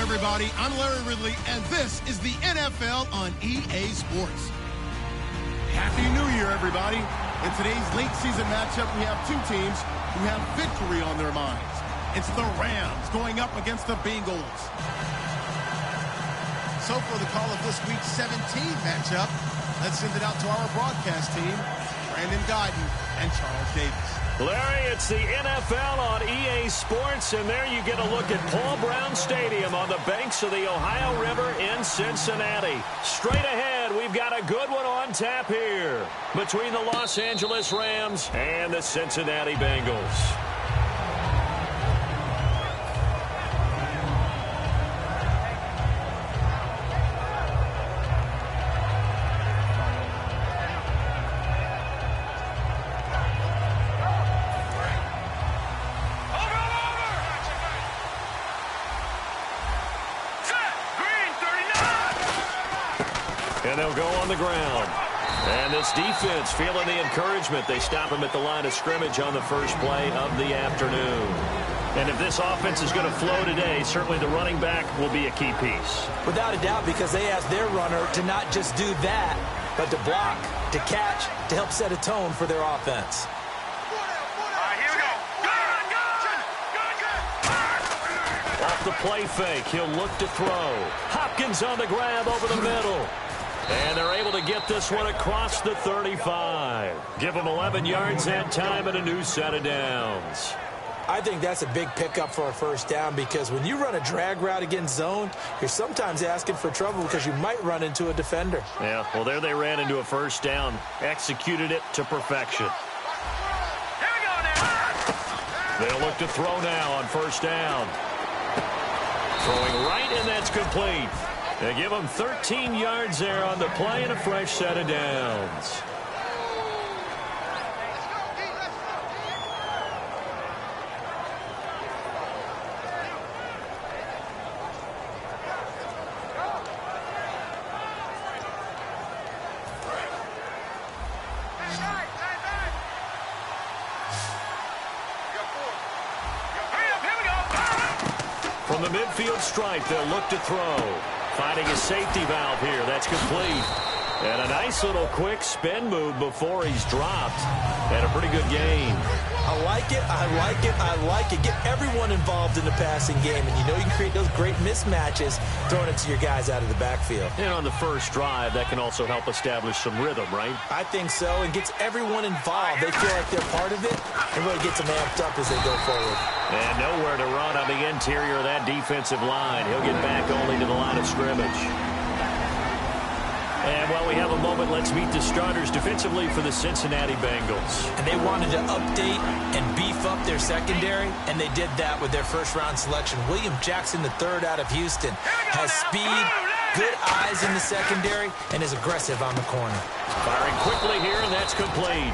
everybody. I'm Larry Ridley, and this is the NFL on EA Sports. Happy New Year, everybody. In today's late season matchup, we have two teams who have victory on their minds. It's the Rams going up against the Bengals. So for the call of this week's 17th matchup, let's send it out to our broadcast team, Brandon Guyton and Charles Davis. Larry, it's the NFL on EA Sports, and there you get a look at Paul Brown Stadium on the banks of the Ohio River in Cincinnati. Straight ahead, we've got a good one on tap here between the Los Angeles Rams and the Cincinnati Bengals. And they'll go on the ground. And this defense feeling the encouragement. They stop him at the line of scrimmage on the first play of the afternoon. And if this offense is going to flow today, certainly the running back will be a key piece. Without a doubt, because they ask their runner to not just do that, but to block, to catch, to help set a tone for their offense. Off the play fake, he'll look to throw. Hopkins on the grab over the middle. And they're able to get this one across the 35. Give them 11 yards that time and a new set of downs. I think that's a big pickup for a first down because when you run a drag route against zone, you're sometimes asking for trouble because you might run into a defender. Yeah, well, there they ran into a first down. Executed it to perfection. Here we go now. They'll look to throw now on first down. Throwing right, and that's complete. They give them 13 yards there on the play and a fresh set of downs. From the midfield stripe, they'll look to throw. Finding a safety valve here. That's complete. And a nice little quick spin move before he's dropped. And a pretty good gain. I like it, I like it, I like it. Get everyone involved in the passing game. And you know you can create those great mismatches throwing it to your guys out of the backfield. And on the first drive, that can also help establish some rhythm, right? I think so. And gets everyone involved. They feel like they're part of it. And really gets them amped up as they go forward. And nowhere to run on the interior of that defensive line. He'll get back only to the line of scrimmage. And while we have a moment, let's meet the starters defensively for the Cincinnati Bengals. And they wanted to update and beef up their secondary, and they did that with their first-round selection. William Jackson III out of Houston has speed, good eyes in the secondary, and is aggressive on the corner. Firing quickly here, and that's complete.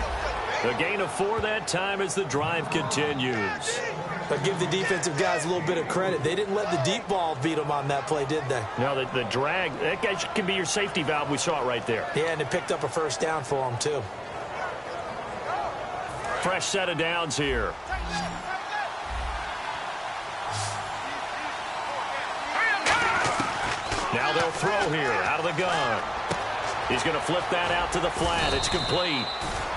A gain of 4 that time as the drive continues. But give the defensive guys a little bit of credit. They didn't let the deep ball beat them on that play, did they? No, the drag, that guy can be your safety valve. We saw it right there. Yeah, and it picked up a first down for them, too. Fresh set of downs here. Now they'll throw here out of the gun. He's going to flip that out to the flat. It's complete.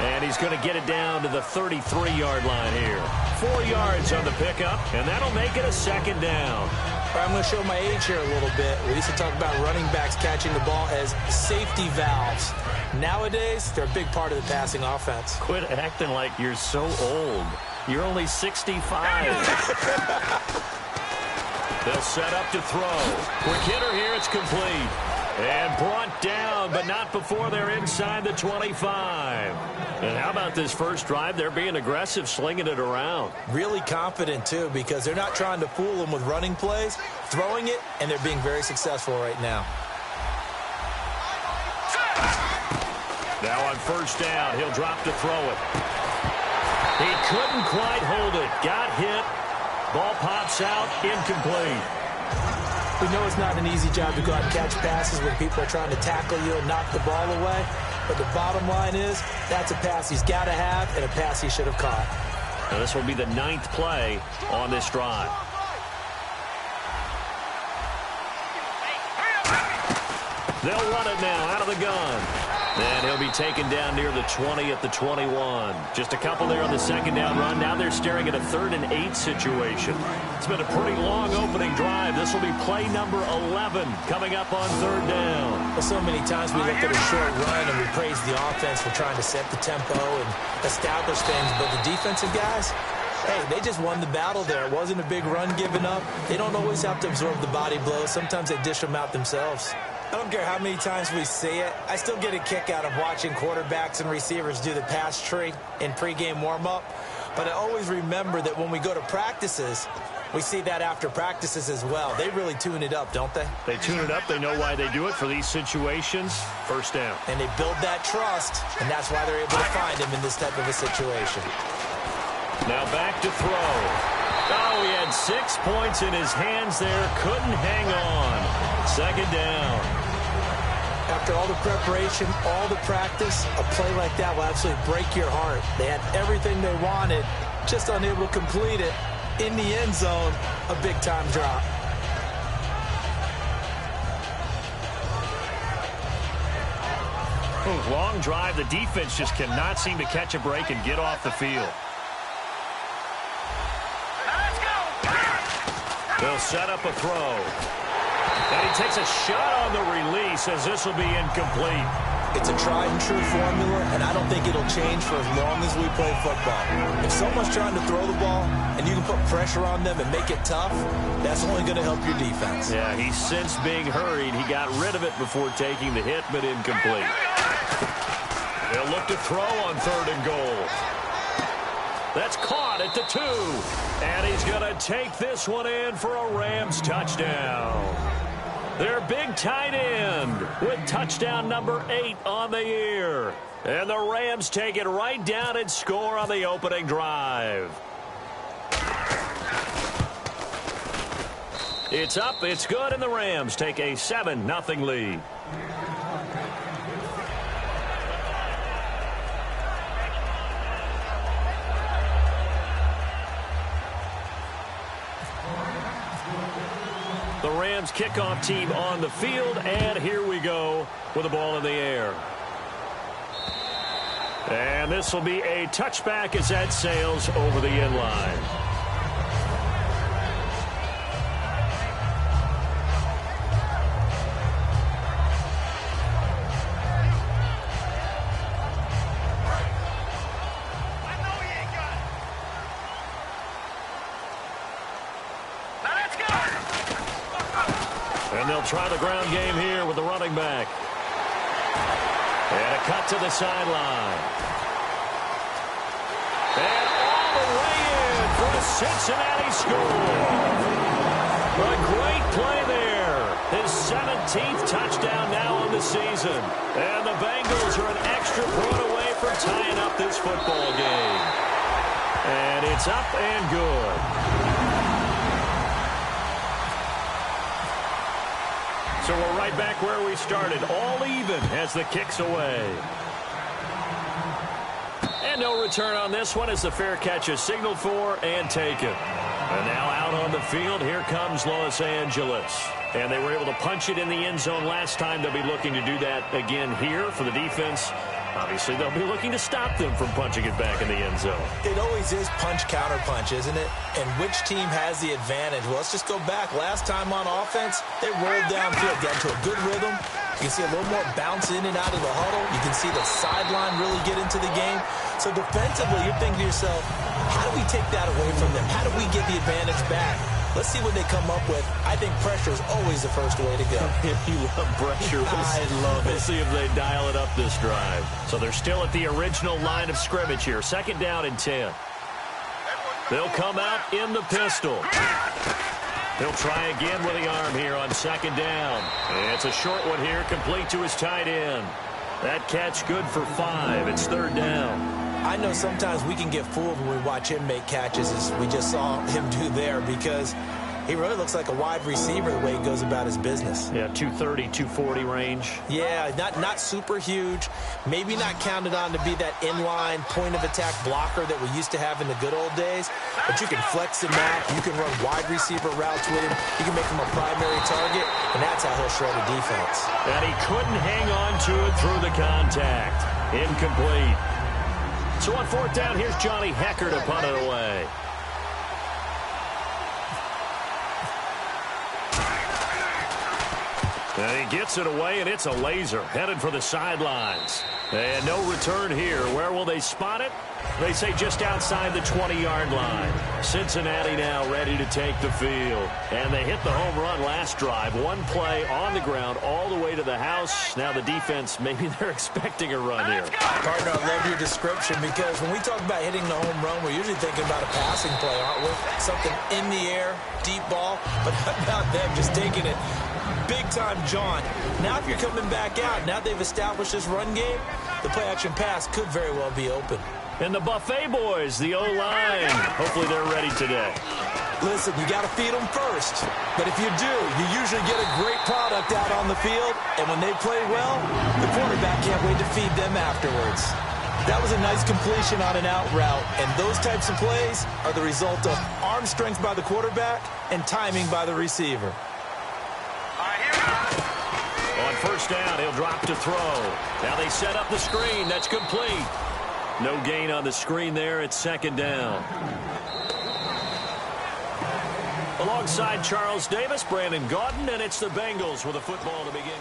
And he's going to get it down to the 33-yard line here. 4 yards on the pickup, and that'll make it a second down. I'm going to show my age here a little bit. We used to talk about running backs catching the ball as safety valves. Nowadays, they're a big part of the passing offense. Quit acting like you're so old. You're only 65. They'll set up to throw. Quick hitter here. It's complete. And brought down, but not before they're inside the 25. And how about this first drive? They're being aggressive, slinging it around. Really confident, too, because they're not trying to fool them with running plays, throwing it, and they're being very successful right now. Now on first down, he'll drop to throw it. He couldn't quite hold it. Got hit. Ball pops out, incomplete. We know it's not an easy job to go out and catch passes when people are trying to tackle you and knock the ball away. But the bottom line is, that's a pass he's got to have and a pass he should have caught. Now this will be the 9th play on this drive. They'll run it now out of the gun. And he'll be taken down near the 20 at the 21. Just a couple there on the second down run. Now they're staring at a 3rd and 8 situation. It's been a pretty long opening drive. This will be play number 11 coming up on 3rd down. Well, so many times we look at a short run and we praise the offense for trying to set the tempo and establish things. But the defensive guys, hey, they just won the battle there. It wasn't a big run given up. They don't always have to absorb the body blows. Sometimes they dish them out themselves. I don't care how many times we see it. I still get a kick out of watching quarterbacks and receivers do the pass tree in pregame warm-up. But I always remember that when we go to practices, we see that after practices as well. They really tune it up, don't they? They tune it up. They know why they do it for these situations. First down. And they build that trust, and that's why they're able to find him in this type of a situation. Now back to throw. Oh, he had 6 points in his hands there. Couldn't hang on. Second down. After all the preparation, all the practice, a play like that will absolutely break your heart. They had everything they wanted, just unable to complete it. In the end zone, a big-time drop. Long drive. The defense just cannot seem to catch a break and get off the field. They'll set up a throw. And he takes a shot on the release as this will be incomplete. It's a tried-and-true formula, and I don't think it'll change for as long as we play football. If someone's trying to throw the ball and you can put pressure on them and make it tough, that's only going to help your defense. Yeah, he's since being hurried. He got rid of it before taking the hit, but incomplete. They'll look to throw on 3rd and goal. That's caught at the 2. And he's going to take this one in for a Rams touchdown. Their big tight end with touchdown number 8 on the year. And the Rams take it right down and score on the opening drive. It's up, it's good, and the Rams take a 7-0 lead. The Rams kickoff team on the field, and here we go with the ball in the air. And this will be a touchback as that sails over the end line. And they'll try the ground game here with the running back. And a cut to the sideline. And all the way in for a Cincinnati score. A great play there. His 17th touchdown now on the season. And the Bengals are an extra point away from tying up this football game. And it's up and good. So we're right back where we started, all even as the kick's away. And no return on this one as the fair catch is signaled for and taken. And now out on the field, here comes Los Angeles. And they were able to punch it in the end zone last time. They'll be looking to do that again here for the defense. Obviously, they'll be looking to stop them from punching it back in the end zone. It always is punch-counter-punch, isn't it? And which team has the advantage? Well, let's just go back. Last time on offense, they rolled downfield, got into a good rhythm. You can see a little more bounce in and out of the huddle. You can see the sideline really get into the game. So defensively, you're thinking to yourself, how do we take that away from them? How do we get the advantage back? Let's see what they come up with. I think pressure is always the first way to go. You love pressure. I love it. We'll see if they dial it up this drive. So they're still at the original line of scrimmage here. 2nd down and 10. They'll come out in the pistol. He'll try again with the arm here on 2nd down. And it's a short one here, complete to his tight end. That catch good for 5. It's 3rd down. I know sometimes we can get fooled when we watch him make catches, as we just saw him do there, because He really looks like a wide receiver the way he goes about his business. Yeah, 230, 240 range. Yeah, not super huge. Maybe not counted on to be that inline point-of-attack blocker that we used to have in the good old days. But you can flex him out. You can run wide receiver routes with him. You can make him a primary target, and that's how he'll shred a defense. And he couldn't hang on to it through the contact. Incomplete. So on fourth down, here's Johnny Hecker to punt it away. And he gets it away, and it's a laser headed for the sidelines. And no return here. Where will they spot it? They say just outside the 20-yard line. Cincinnati now ready to take the field. And they hit the home run last drive. One play on the ground all the way to the house. Now the defense, maybe they're expecting a run here. Partner, I love your description because when we talk about hitting the home run, we're usually thinking about a passing play, aren't we? Something in the air, deep ball. But how about them just taking it big-time jaunt? Now if you're coming back out, now they've established this run game, the play-action pass could very well be open. And the Buffet boys, the O-line, hopefully they're ready today. Listen, you got to feed them first. But if you do, you usually get a great product out on the field. And when they play well, the quarterback can't wait to feed them afterwards. That was a nice completion on an out route. And those types of plays are the result of arm strength by the quarterback and timing by the receiver. On first down, he'll drop to throw. Now they set up the screen. That's complete. No gain on the screen there. It's second down. Alongside Charles Davis, Brandon Gaudin, and it's the Bengals with a football to begin.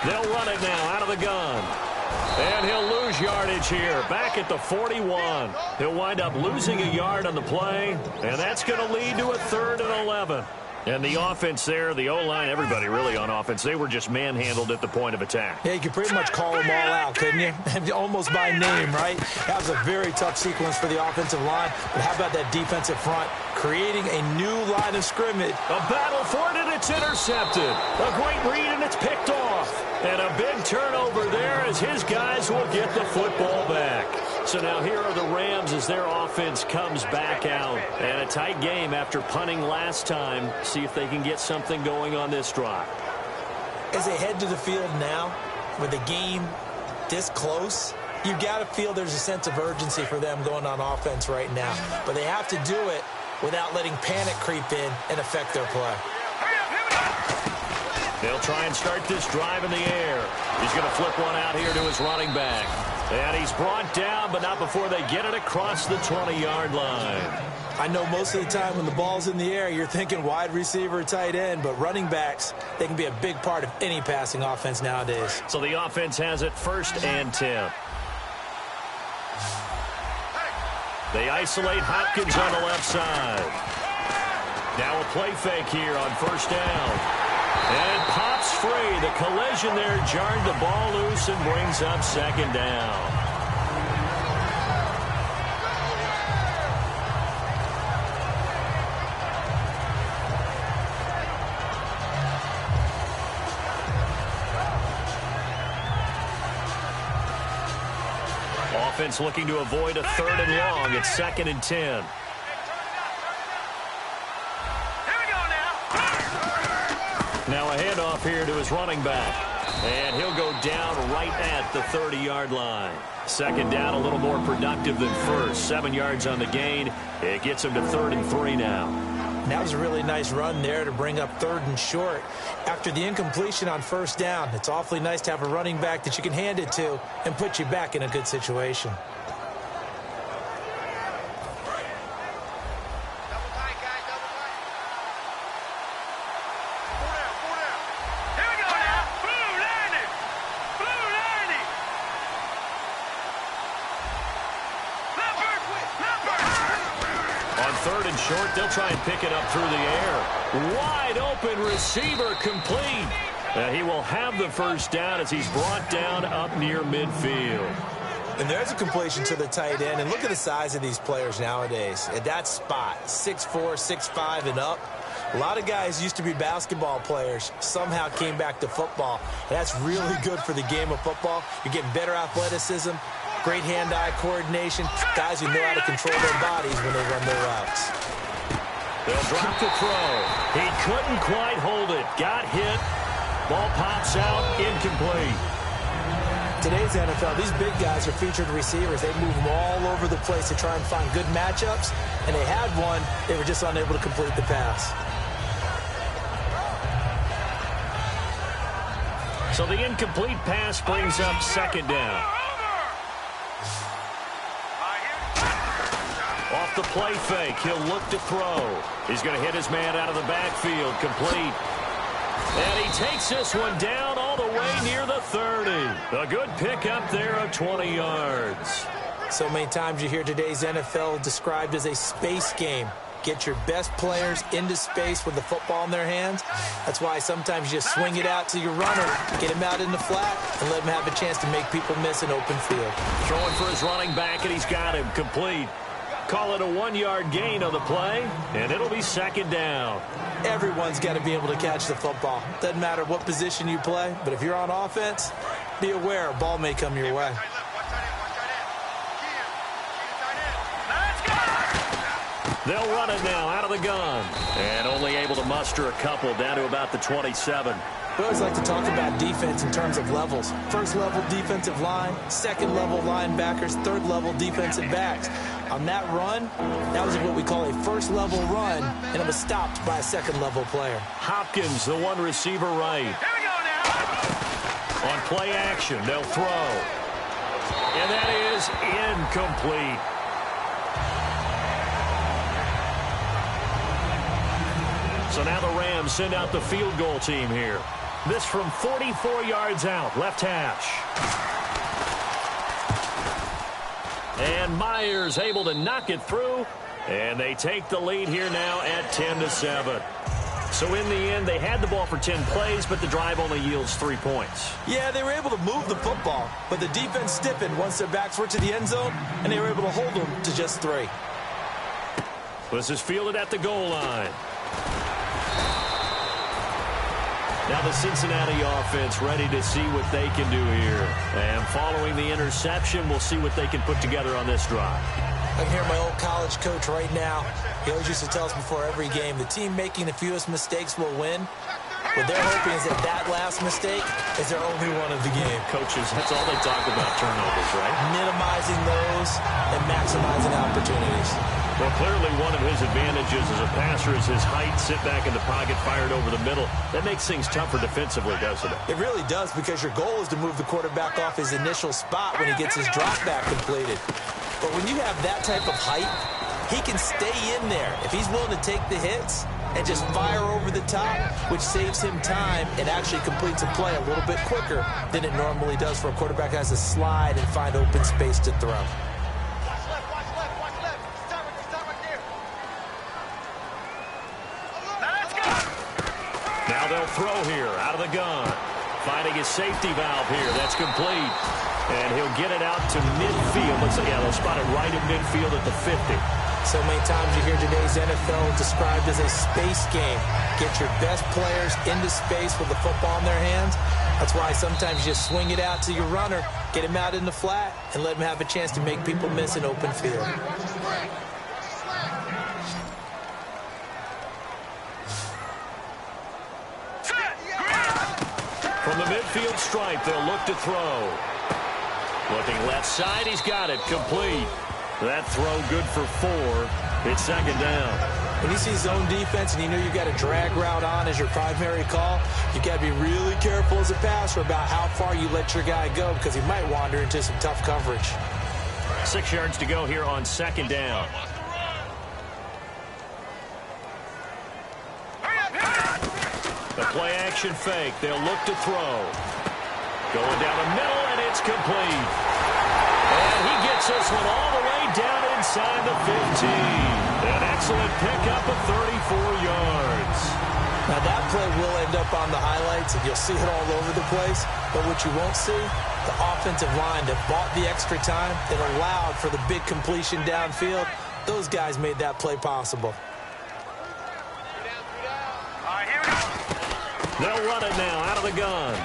They'll run it now out of the gun. And he'll lose yardage here. Back at the 41. He'll wind up losing a yard on the play. And that's going to lead to a 3rd and 11. And the offense there, the O-line, everybody really on offense, they were just manhandled at the point of attack. Yeah, you could pretty much call them all out, couldn't you? Almost by name, right? That was a very tough sequence for the offensive line. But how about that defensive front creating a new line of scrimmage? A battle for it, and it's intercepted. A great read, and it's picked off. And a big turnover there as his guys will get the football back. So now here are the Rams as their offense comes back out. And a tight game after punting last time. See if they can get something going on this drive. As they head to the field now, with the game this close, you got to feel there's a sense of urgency for them going on offense right now. But they have to do it without letting panic creep in and affect their play. They'll try and start this drive in the air. He's going to flip one out here to his running back. And he's brought down, but not before they get it across the 20-yard line. I know most of the time when the ball's in the air, you're thinking wide receiver, tight end, but running backs, they can be a big part of any passing offense nowadays. So the offense has it 1st and 10. They isolate Hopkins on the left side. Now a play fake here on first down. And it pops free. The collision there jarred the ball loose and brings up second down. Offense looking to avoid a 3rd and long. It's 2nd and 10. Now a handoff here to his running back. And he'll go down right at the 30-yard line. Second down, a little more productive than first. 7 yards on the gain. It gets him to 3rd and 3 now. That was a really nice run there to bring up 3rd and short. After the incompletion on first down, it's awfully nice to have a running back that you can hand it to and put you back in a good situation. Short, they'll try and pick it up through the air. Wide open receiver complete. He will have the first down as he's brought down up near midfield. And there's a completion to the tight end. And look at the size of these players nowadays. At that spot, 6'4", 6'5", and up. A lot of guys used to be basketball players, somehow came back to football. And that's really good for the game of football. You're getting better athleticism, great hand-eye coordination, guys who know how to control their bodies when they run their routes. They'll drop the throw. He couldn't quite hold it. Got hit. Ball pops out, incomplete. Today's NFL, these big guys are featured receivers. They move them all over the place to try and find good matchups, and they had one. They were just unable to complete the pass. So the incomplete pass brings up second down. Off the play fake, he'll look to throw. He's going to hit his man out of the backfield, complete. And he takes this one down all the way near the 30. A good pickup there of 20 yards. So many times you hear today's NFL described as a space game. Get your best players into space with the football in their hands. That's why sometimes you swing it out to your runner, get him out in the flat, and let him have a chance to make people miss an open field. Throwing for his running back, and he's got him complete. Call it a 1-yard gain on the play, and it'll be second down. Everyone's got to be able to catch the football. Doesn't matter what position you play, but if you're on offense, be aware a ball may come your way. They'll run it now out of the gun. And only able to muster a couple down to about the 27. We always like to talk about defense in terms of levels. First level defensive line, second level linebackers, third level defensive backs. On that run, that was what we call a first level run, and it was stopped by a second level player. Hopkins, the one receiver right. Here we go now. On play action, they'll throw. And that is incomplete. So now the Rams send out the field goal team here. This from 44 yards out, left hash. And Myers able to knock it through. And they take the lead here now at 10-7. So in the end, they had the ball for 10 plays, but the drive only yields 3 points. Yeah, they were able to move the football, but the defense stiffened once their backs were to the end zone, and they were able to hold them to just 3. This is fielded at the goal line. Now the Cincinnati offense ready to see what they can do here. And following the interception, we'll see what they can put together on this drive. I can hear my old college coach right now. He always used to tell us before every game, the team making the fewest mistakes will win. What they're hoping is that last mistake is their only one of the game. Coaches, that's all they talk about, turnovers, right? Minimizing those and maximizing opportunities. Well, clearly one of his advantages as a passer is his height, sit back in the pocket, fired over the middle. That makes things tougher defensively, doesn't it? It really does, because your goal is to move the quarterback off his initial spot when he gets his drop back completed. But when you have that type of height, he can stay in there if he's willing to take the hits and just fire over the top, which saves him time and actually completes a play a little bit quicker than it normally does for a quarterback who has to slide and find open space to throw. Now they'll throw here out of the gun. Finding his safety valve here. That's complete. And he'll get it out to midfield. Let's say, yeah, they'll spot it right at midfield at the 50. So many times you hear today's NFL described as a space game. Get your best players into space with the football in their hands. That's why sometimes you just swing it out to your runner, get him out in the flat, and let him have a chance to make people miss an open field. From the midfield stripe, they'll look to throw. Looking left side, he's got it, complete. That throw good for 4. It's second down. When you see zone defense and you know you've got a drag route on as your primary call, you've got to be really careful as a passer about how far you let your guy go, because he might wander into some tough coverage. 6 yards to go here on second down. The play action fake. They'll look to throw. Going down the middle, and it's complete. And he gets this one all the way down inside the 15. An excellent pickup of 34 yards. Now that play will end up on the highlights, and you'll see it all over the place. But what you won't see, the offensive line that bought the extra time, that allowed for the big completion downfield, those guys made that play possible. They'll run it now out of the gun.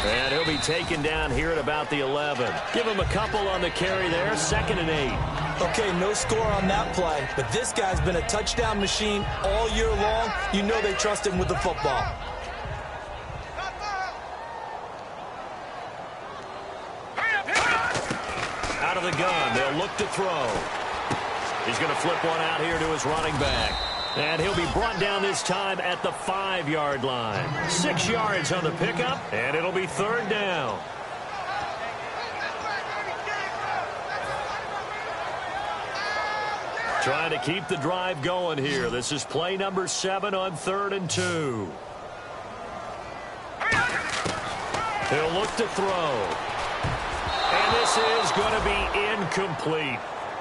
And he'll be taken down here at about the 11. Give him a couple on the carry there, 2nd and 8. Okay, no score on that play, but this guy's been a touchdown machine all year long. You know they trust him with the football. Out of the gun, they'll look to throw. He's going to flip one out here to his running back. And he'll be brought down this time at the 5-yard line. 6 yards on the pickup, and it'll be 3rd down. Trying to keep the drive going here. This is play number 7 on 3rd and 2. He'll look to throw. And this is going to be incomplete.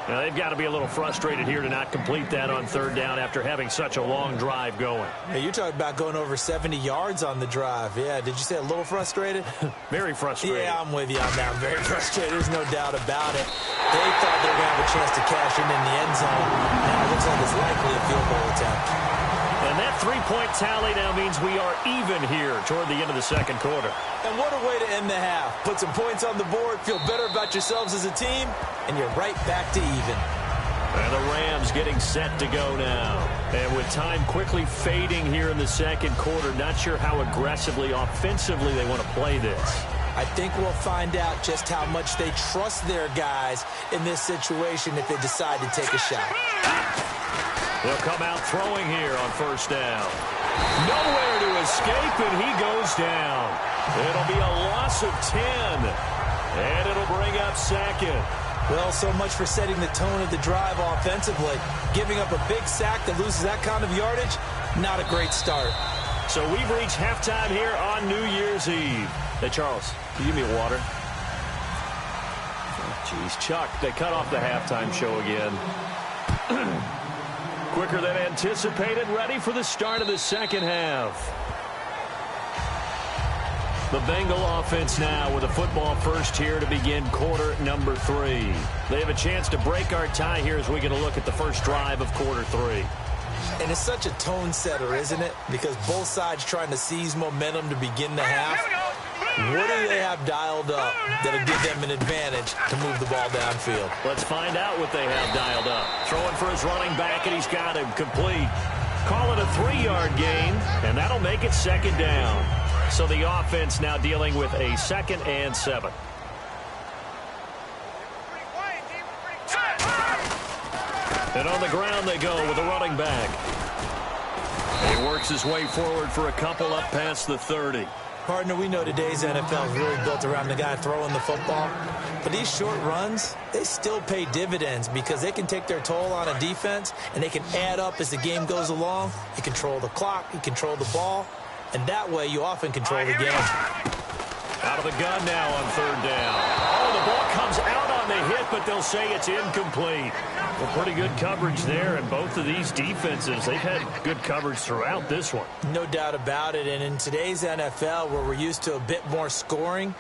Now, they've got to be a little frustrated here to not complete that on 3rd down after having such a long drive going. Hey, you're talking about going over 70 yards on the drive. Yeah, did you say a little frustrated? Very frustrated. Yeah, I'm with you on that. I'm very frustrated. There's no doubt about it. They thought they were going to have a chance to cash in the end zone. Now it looks like it's likely a field goal attempt. And that 3-point tally now means we are even here toward the end of the 2nd quarter. And what a way to end the half. Put some points on the board, feel better about yourselves as a team, and you're right back to even. And the Rams getting set to go now. And with time quickly fading here in the 2nd quarter, not sure how aggressively, offensively they want to play this. I think we'll find out just how much they trust their guys in this situation if they decide to take a shot. They'll come out throwing here on 1st down. Nowhere to escape, and he goes down. It'll be a loss of 10, and it'll bring up 2nd. Well, so much for setting the tone of the drive offensively. Giving up a big sack that loses that kind of yardage, not a great start. So we've reached halftime here on New Year's Eve. Hey, Charles, can you give me a water? Jeez, Chuck, they cut off the halftime show again. Quicker than anticipated, ready for the start of the 2nd half. The Bengal offense now with a football first here to begin quarter number 3. They have a chance to break our tie here as we get a look at the first drive of quarter 3. And it's such a tone setter, isn't it? Because both sides trying to seize momentum to begin the half. What do they have dialed up that'll give them an advantage to move the ball downfield? Let's find out what they have dialed up. Throwing for his running back, and he's got him complete. Call it a 3-yard gain, and that'll make it 2nd down. So the offense now dealing with a 2nd and 7. And on the ground they go with a running back. He works his way forward for a couple up past the 30. Partner, we know today's NFL is really built around the guy throwing the football. But these short runs, they still pay dividends because they can take their toll on a defense, and they can add up as the game goes along. You control the clock, you control the ball, and that way you often control the game. Out of the gun now on 3rd down. Oh, the ball comes out on the hit, but they'll say it's incomplete. Well, pretty good coverage there, and both of these defenses, they've had good coverage throughout this one. No doubt about it, and in today's NFL, where we're used to a bit more scoring,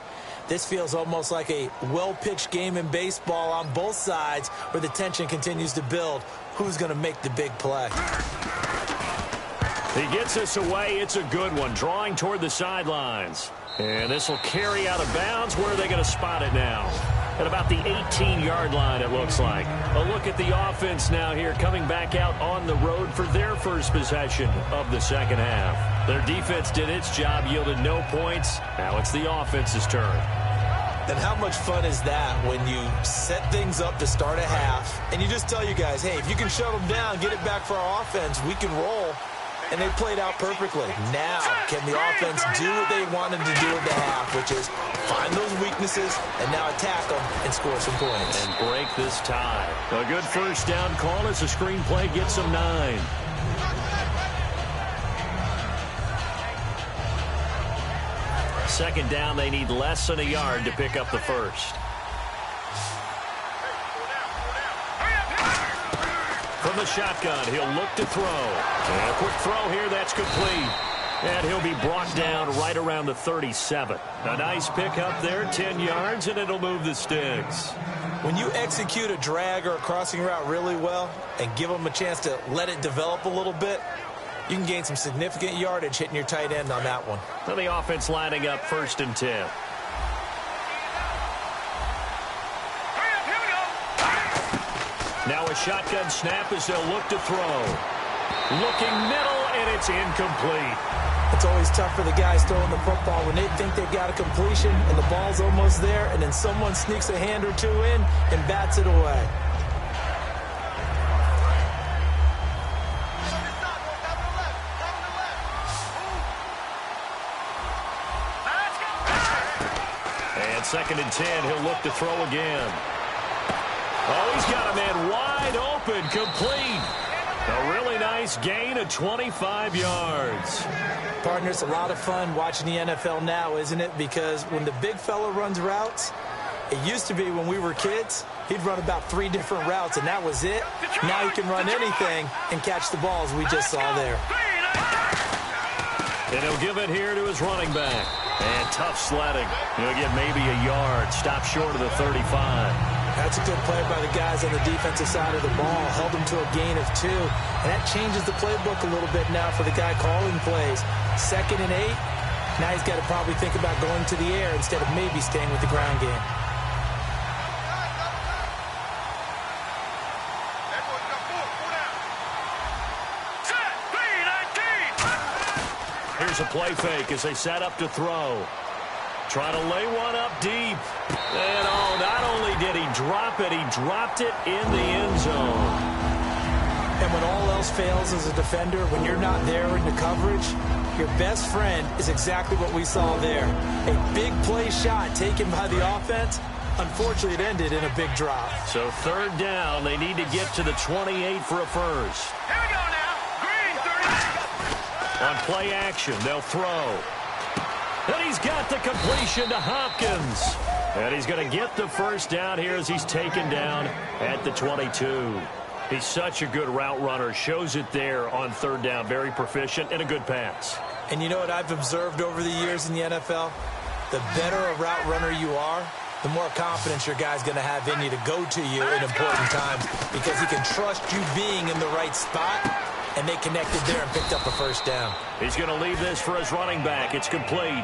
this feels almost like a well-pitched game in baseball on both sides where the tension continues to build. Who's going to make the big play? He gets us away. It's a good one, drawing toward the sidelines. And this will carry out of bounds. Where are they going to spot it now? At about the 18-yard line, it looks like. A look at the offense now here, coming back out on the road for their first possession of the 2nd half. Their defense did its job, yielded no points. Now it's the offense's turn. And how much fun is that when you set things up to start a half, and you just tell you guys, hey, if you can shut them down, get it back for our offense, we can roll. And they played out perfectly. Now, can the offense do what they wanted to do at the half, which is find those weaknesses and now attack them and score some points. And break this tie. A good first down call as the screenplay gets them 9. Second down, they need less than a yard to pick up the first. From the shotgun, he'll look to throw. And a quick throw here, that's complete. And he'll be brought down right around the 37. A nice pickup there, 10 yards, and it'll move the sticks. When you execute a drag or a crossing route really well and give them a chance to let it develop a little bit, You can gain some significant yardage hitting your tight end on that one. Now the offense lining up 1st and 10. Now a shotgun snap as they'll look to throw. Looking middle, and it's incomplete. It's always tough for the guys throwing the football when they think they've got a completion and the ball's almost there, and then someone sneaks a hand or two in and bats it away. And 2nd and 10, he'll look to throw again. Oh, he's got a man wide open, complete. A really nice gain of 25 yards. Partner, it's a lot of fun watching the NFL now, isn't it? Because when the big fella runs routes, it used to be when we were kids, he'd run about 3 different routes, and that was it. Now he can run anything and catch the balls we just saw there. And he'll give it here to his running back. And tough sledding. He'll get maybe a yard. Stop short of the 35. That's a good play by the guys on the defensive side of the ball. Held them to a gain of 2. And that changes the playbook a little bit now for the guy calling plays. 2nd and 8. Now he's got to probably think about going to the air instead of maybe staying with the ground game. Here's a play fake as they set up to throw. Trying to lay one up deep. And oh, not only did he drop it, he dropped it in the end zone. And when all else fails as a defender, when you're not there in the coverage, your best friend is exactly what we saw there. A big play shot taken by the offense. Unfortunately, it ended in a big drop. So 3rd down, they need to get to the 28 for a first. Here we go now. Green, 30. On play action, they'll throw. And he's got the completion to Hopkins. And he's going to get the first down here as he's taken down at the 22. He's such a good route runner. Shows it there on 3rd down. Very proficient and a good pass. And you know what I've observed over the years in the NFL? The better a route runner you are, the more confidence your guy's going to have in you to go to you in important times because he can trust you being in the right spot. And they connected there and picked up a first down. He's going to leave this for his running back. It's complete.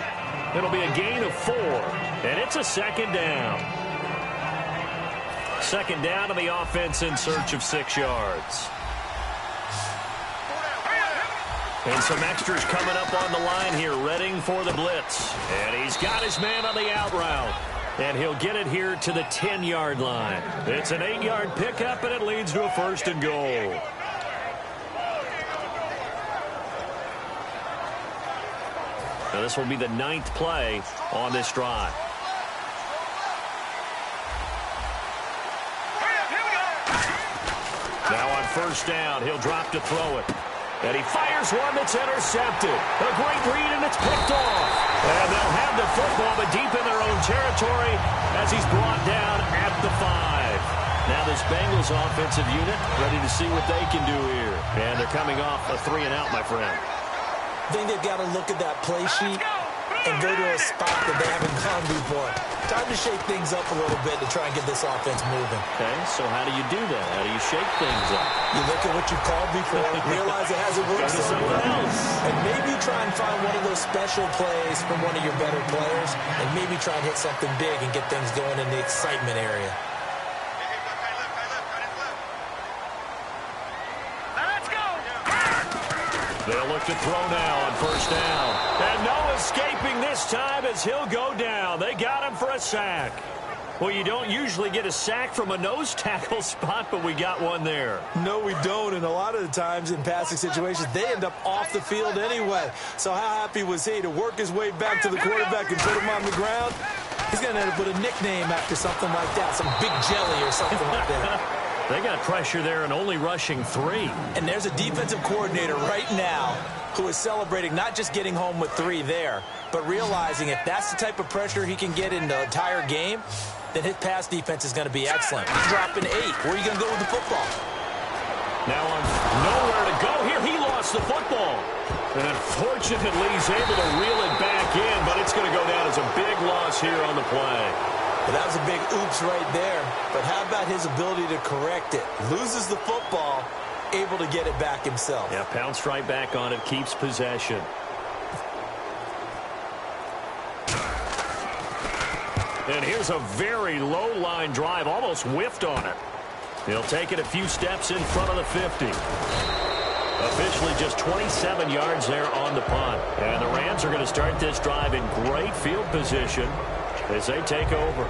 It'll be a gain of 4. And it's a 2nd down. 2nd down to the offense in search of 6 yards. And some extras coming up on the line here, readying for the blitz. And he's got his man on the out route. And he'll get it here to the 10-yard line. It's an 8-yard pickup, and it leads to a 1st and goal. Now this will be the 9th play on this drive. Now on 1st down, he'll drop to throw it. And he fires one that's intercepted. A great read, and it's picked off. And they'll have the football, but deep in their own territory as he's brought down at the 5. Now this Bengals offensive unit ready to see what they can do here. And they're coming off a 3-and-out, my friend. I think they've got to look at that play sheet and go to a spot that they haven't gone before. Time to shake things up a little bit to try and get this offense moving. Okay, so how do you do that? How do you shake things up? You look at what you called before, realize it hasn't worked somewhere else. And maybe try and find one of those special plays from one of your better players, and maybe try and hit something big and get things going in the excitement area. They'll look to throw now on 1st down. And no escaping this time as he'll go down. They got him for a sack. Well, you don't usually get a sack from a nose tackle spot, but we got one there. No, we don't. And a lot of the times in passing situations, they end up off the field anyway. So how happy was he to work his way back to the quarterback and put him on the ground? He's going to end up with a nickname after something like that, some big jelly or something like that. They got pressure there and only rushing 3. And there's a defensive coordinator right now who is celebrating not just getting home with 3 there, but realizing if that's the type of pressure he can get in the entire game, then his pass defense is going to be excellent. He's dropping 8. Where are you going to go with the football? Now on nowhere to go here. He lost the football. And unfortunately, he's able to reel it back in, but it's going to go down as a big loss here on the play. Well, that was a big oops right there. But how about his ability to correct it? Loses the football, able to get it back himself. Yeah, pounced right back on it, keeps possession. And here's a very low line drive, almost whiffed on it. He'll take it a few steps in front of the 50. Officially just 27 yards there on the punt. And the Rams are going to start this drive in great field position as they take over.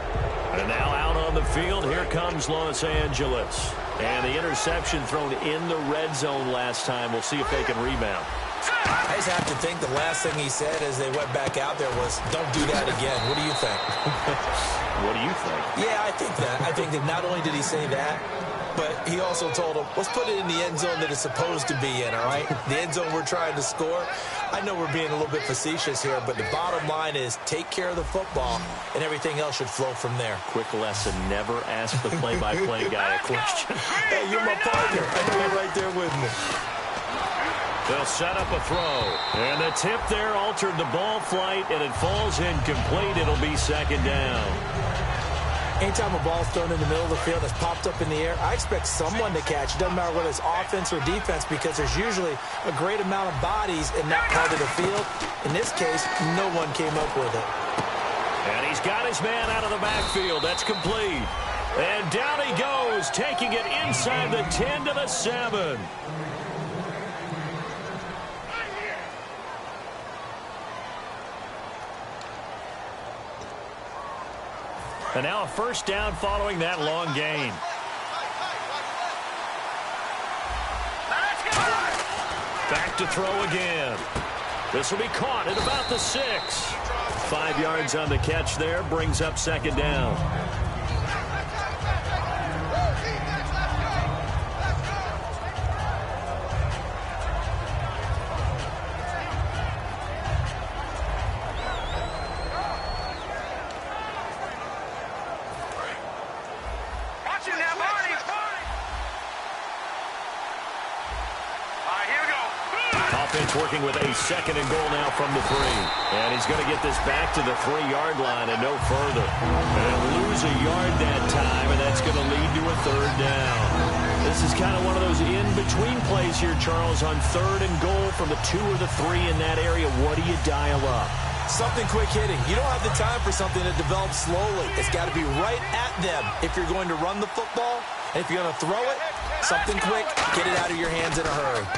And now out on the field, here comes Los Angeles. And the interception thrown in the red zone last time. We'll see if they can rebound. I just have to think the last thing he said as they went back out there was, don't do that again. What do you think? What do you think? Yeah, I think that. I think that not only did he say that, but he also told him, let's put it in the end zone that it's supposed to be in, all right? The end zone we're trying to score. I know we're being a little bit facetious here, but the bottom line is take care of the football, and everything else should flow from there. Quick lesson, never ask the play-by-play guy a question. Hey, you're my partner. I know you're right there with me. They'll set up a throw. And the tip there altered the ball flight, and it falls incomplete. It'll be second down. Anytime a ball's thrown in the middle of the field that's popped up in the air, I expect someone to catch. It doesn't matter whether it's offense or defense because there's usually a great amount of bodies in that part of the field. In this case, no one came up with it. And he's got his man out of the backfield. That's complete. And down he goes, taking it inside the 10 to the 7. And now a first down following that long gain. Back to throw again. This will be caught at about the 6. 5 yards on the catch there, brings up second down. Working with a second and goal now from the 3. And he's going to get this back to the 3-yard line and no further. And he'll lose a yard that time, and that's going to lead to a third down. This is kind of one of those in-between plays here, Charles, on third and goal from the 2 or the 3 in that area. What do you dial up? Something quick hitting. You don't have the time for something that develops slowly. It's got to be right at them if you're going to run the football. And if you're going to throw it, something quick, get it out of your hands in a hurry.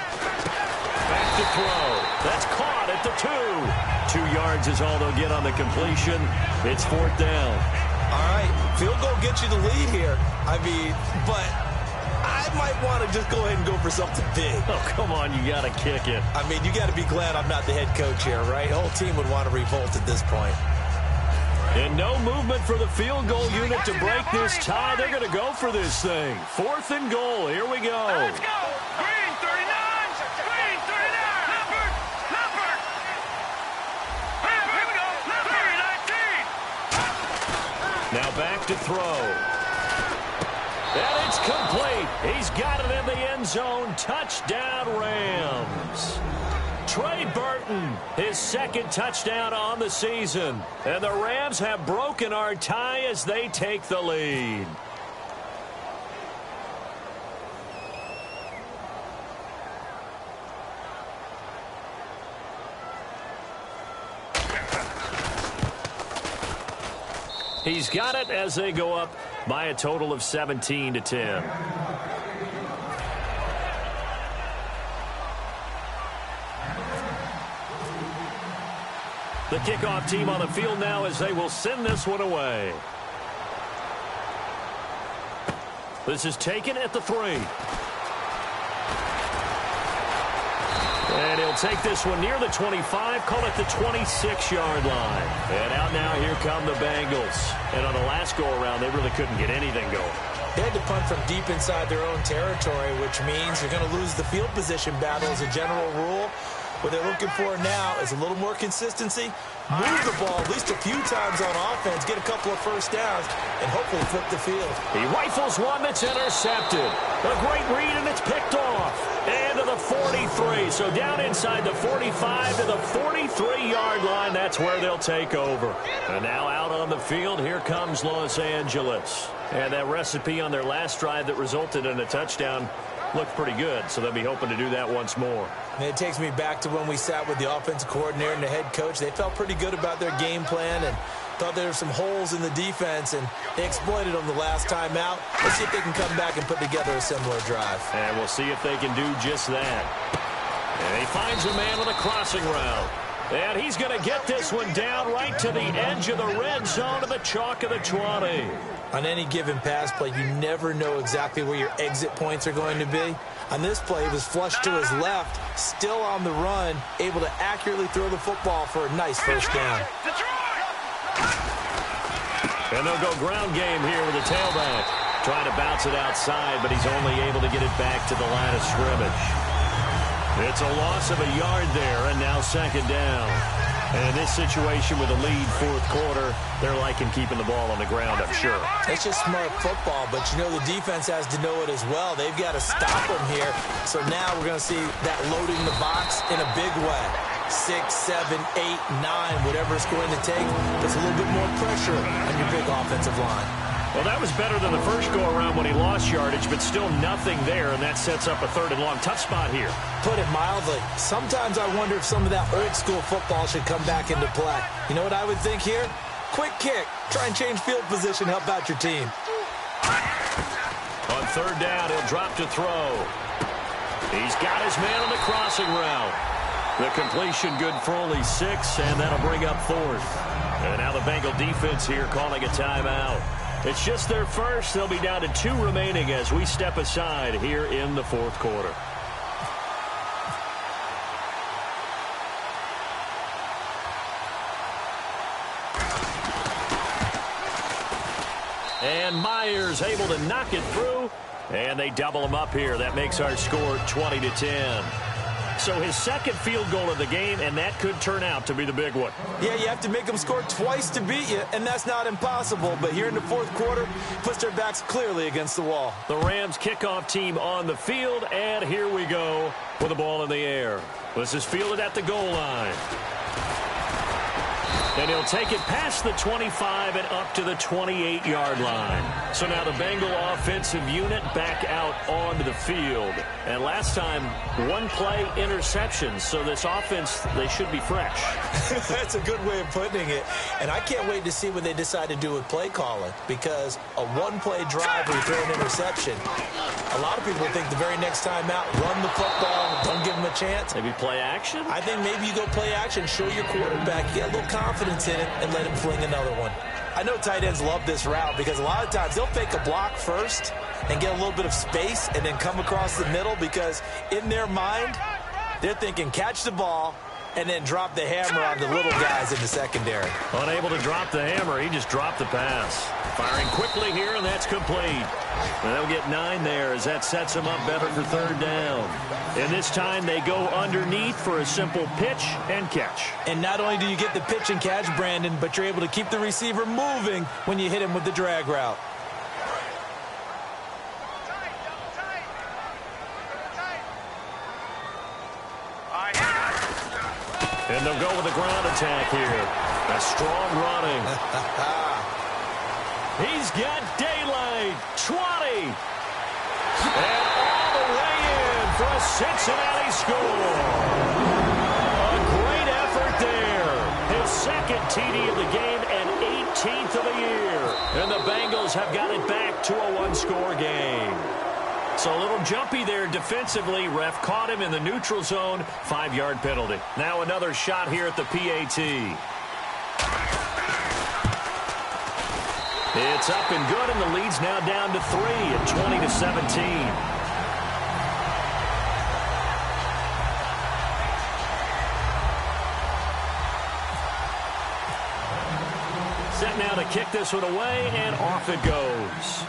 Back to throw. That's caught at the 2. 2 yards is all they'll get on the completion. It's fourth down. All right, field goal gets you the lead here. I mean, but I might want to just go ahead and go for something big. Oh, come on, you got to kick it. I mean, you got to be glad I'm not the head coach here, right? The whole team would want to revolt at this point. And no movement for the field goal unit to break this tie. They're going to go for this thing. Fourth and goal. Here we go. Let's go. Green 39. Green 39. Leopard. Here we go. Leopard 19. Now back to throw. And it's complete. He's got it in the end zone. Touchdown, Rams. Trey Burton, his second touchdown on the season. And the Rams have broken our tie as they take the lead. He's got it as they go up by a total of 17-10. The kickoff team on the field now as they will send this one away. This is taken at the 3. And he'll take this one near the 25, call it the 26-yard line. And out now, here come the Bengals. And on the last go-around, they really couldn't get anything going. They had to punt from deep inside their own territory, which means you're going to lose the field position battle as a general rule. What they're looking for now is a little more consistency, move the ball at least a few times on offense, get a couple of first downs, and hopefully flip the field. He rifles one that's intercepted. A great read, and it's picked off. And to the 43. So down inside the 45 to the 43-yard line. That's where they'll take over. And now out on the field, here comes Los Angeles. And that recipe on their last drive that resulted in a touchdown looked pretty good, so they'll be hoping to do that once more. And it takes me back to when we sat with the offensive coordinator and the head coach. They felt pretty good about their game plan and thought there were some holes in the defense, and they exploited them the last time out. Let's see if they can come back and put together a similar drive. And we'll see if they can do just that. And he finds a man with a crossing route. And he's going to get this one down right to the edge of the red zone of the chalk of the 20. On any given pass play, you never know exactly where your exit points are going to be. On this play, he was flushed to his left, still on the run, able to accurately throw the football for a nice first down. And they'll go ground game here with the tailback. Trying to bounce it outside, but he's only able to get it back to the line of scrimmage. It's a loss of a yard there, and now second down. And in this situation with a lead fourth quarter, they're liking keeping the ball on the ground, I'm sure. It's just smart football, but you know the defense has to know it as well. They've got to stop them here. So now we're going to see that loading the box in a big way. 6, 7, 8, 9, whatever it's going to take. There's a little bit more pressure on your big offensive line. Well, that was better than the first go-around when he lost yardage, but still nothing there, and that sets up a third and long. Tough spot here. Put it mildly. Sometimes I wonder if some of that old-school football should come back into play. You know what I would think here? Quick kick. Try and change field position, help out your team. On third down, he'll drop to throw. He's got his man on the crossing route. The completion good for only 6, and that'll bring up fourth. And now the Bengal defense here calling a timeout. It's just their first. They'll be down to 2 remaining as we step aside here in the fourth quarter. And Myers able to knock it through, and they double him up here. That makes our score 20-10. So his second field goal of the game, and that could turn out to be the big one. Yeah, you have to make them score twice to beat you, and that's not impossible. But here in the fourth quarter, puts their backs clearly against the wall. The Rams kickoff team on the field, and here we go with the ball in the air. This is fielded at the goal line. And he'll take it past the 25 and up to the 28-yard line. So now the Bengal offensive unit back out onto the field. And last time, 1 play interception. So this offense, they should be fresh. That's a good way of putting it. And I can't wait to see what they decide to do with play calling. Because a 1-play drive where you throw an interception, a lot of people think the very next time out, run the football, don't give them a chance. Maybe play action? I think maybe you go play action, show your quarterback, you get a little confidence in it, and let him fling another one. I know tight ends love this route because a lot of times they'll fake a block first and get a little bit of space and then come across the middle because in their mind, they're thinking catch the ball and then drop the hammer on the little guys in the secondary. Unable to drop the hammer, he just dropped the pass. Firing quickly here, and that's complete. And they'll get 9 there as that sets them up better for third down. And this time they go underneath for a simple pitch and catch. And not only do you get the pitch and catch, Brandon, but you're able to keep the receiver moving when you hit him with the drag route. And they'll go with a ground attack here. A strong running. He's got daylight. 20. And all the way in for a Cincinnati score. A great effort there. His second TD of the game and 18th of the year. And the Bengals have got it back to a 1-score game. So a little jumpy there defensively. Ref caught him in the neutral zone. 5-yard penalty. Now another shot here at the PAT. It's up and good, and the lead's now down to 3 at 20-17. Set now to kick this one away, and off it goes.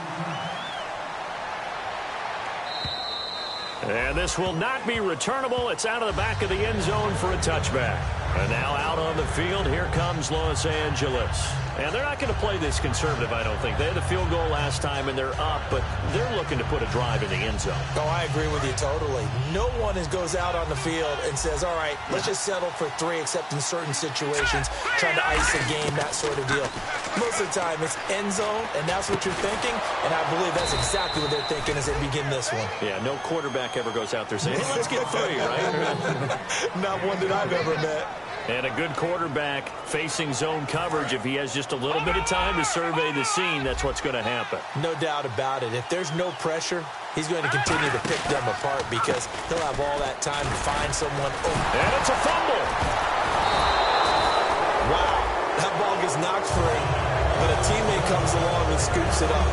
And this will not be returnable. It's out of the back of the end zone for a touchback. And now out on on the field. Here comes Los Angeles. And they're not going to play this conservative, I don't think. They had the field goal last time, and they're up, but they're looking to put a drive in the end zone. Oh, I agree with you totally. No one goes out on the field and says, all right, let's just settle for 3, except in certain situations, trying to ice a game, that sort of deal. Most of the time, it's end zone, and that's what you're thinking, and I believe that's exactly what they're thinking as they begin this one. Yeah, no quarterback ever goes out there saying, hey, let's get 3, right? Not one that I've ever met. And a good quarterback facing zone coverage, if he has just a little bit of time to survey the scene, that's what's going to happen. No doubt about it. If there's no pressure, he's going to continue to pick them apart because he'll have all that time to find someone open. And it's a fumble. Wow. That ball gets knocked free, but a teammate comes along and scoops it up.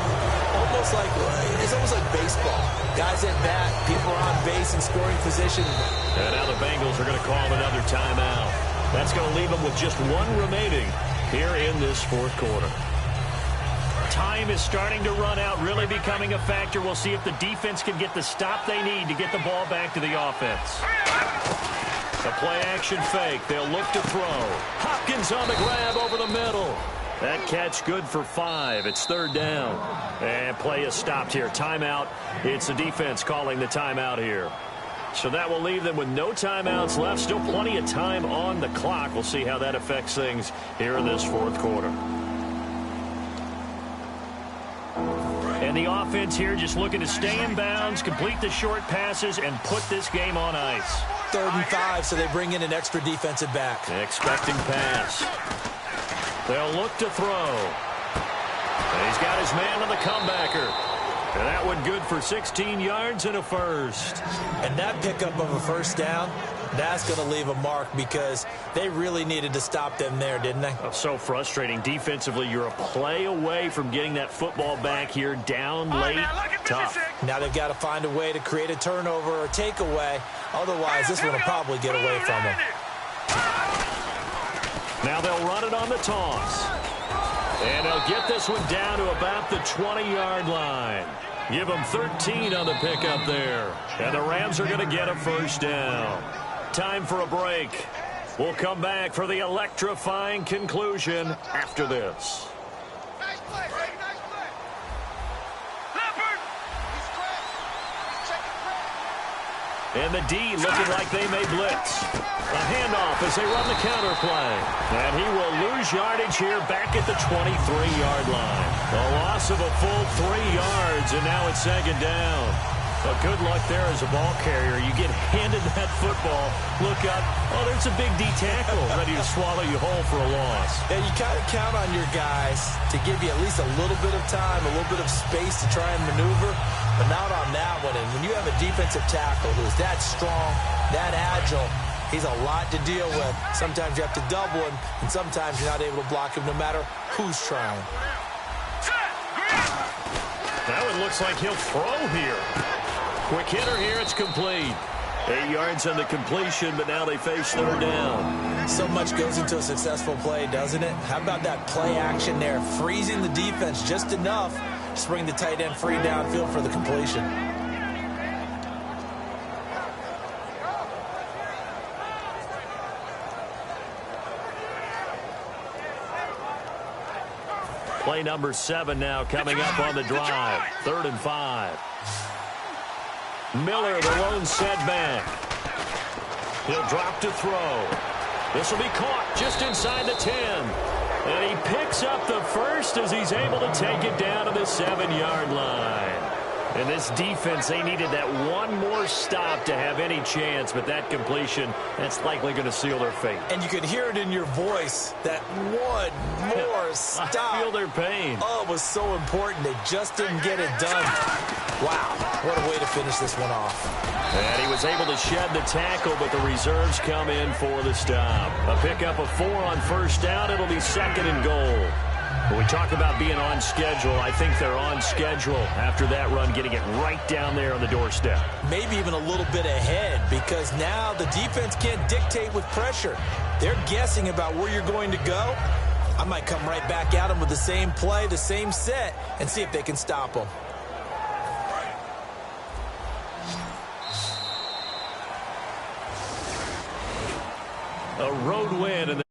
It's almost like baseball. Guys at bat, people are on base in scoring position. And now the Bengals are going to call another timeout. That's going to leave them with just 1 remaining here in this 4th quarter. Time is starting to run out, really becoming a factor. We'll see if the defense can get the stop they need to get the ball back to the offense. The play-action fake. They'll look to throw. Hopkins on the grab over the middle. That catch good for 5. It's 3rd down. And play is stopped here. Timeout. It's the defense calling the timeout here. So that will leave them with no timeouts left. Still plenty of time on the clock. We'll see how that affects things here in this 4th quarter. And the offense here just looking to stay in bounds, complete the short passes, and put this game on ice. 3rd and 5, so they bring in an extra defensive back. Expecting pass. They'll look to throw. And he's got his man on the comebacker. And that one good for 16 yards and a first. And that pickup of a first down, that's going to leave a mark because they really needed to stop them there, didn't they? Oh, so frustrating. Defensively, you're a play away from getting that football back here down late. Tough. Now they've got to find a way to create a turnover or takeaway. Otherwise, this one will probably get away from them. Now they'll run it on the toss. And they'll get this one down to about the 20-yard line. Give them 13 on the pickup there. And the Rams are going to get a first down. Time for a break. We'll come back for the electrifying conclusion after this. Nice play, Ray. Nice play. Leopard. And the D looking like they may blitz. A handoff as they run the counter play. And he will lose yardage here back at the 23-yard line. A loss of a full 3 yards, and now it's 2nd down. Well, good luck there as a ball carrier. You get handed that football, look up, oh, there's a big D tackle ready to swallow you whole for a loss. Yeah, you kind of count on your guys to give you at least a little bit of time, a little bit of space to try and maneuver, but not on that one. And when you have a defensive tackle who's that strong, that agile, he's a lot to deal with. Sometimes you have to double him, and sometimes you're not able to block him no matter who's trying. That one looks like he'll throw here. Quick hitter here, it's complete. 8 yards on the completion, but now they face 3rd down. So much goes into a successful play, doesn't it? How about that play action there? Freezing the defense just enough to bring the tight end free downfield for the completion. Play number 7 now coming up on the drive. 3rd and 5. Miller, the lone setback. He'll drop to throw. This will be caught just inside the 10. And he picks up the first as he's able to take it down to the 7-yard line. And this defense, they needed that one more stop to have any chance, but that completion, that's likely going to seal their fate. And you could hear it in your voice, that one more stop. I feel their pain. Oh, it was so important. They just didn't get it done. Wow, what a way to finish this one off. And he was able to shed the tackle, but the reserves come in for the stop. A pickup of 4 on first down. It'll be 2nd and goal. When we talk about being on schedule, I think they're on schedule after that run, getting it right down there on the doorstep. Maybe even a little bit ahead, because now the defense can't dictate with pressure. They're guessing about where you're going to go. I might come right back at them with the same play, the same set, and see if they can stop them. A road win, and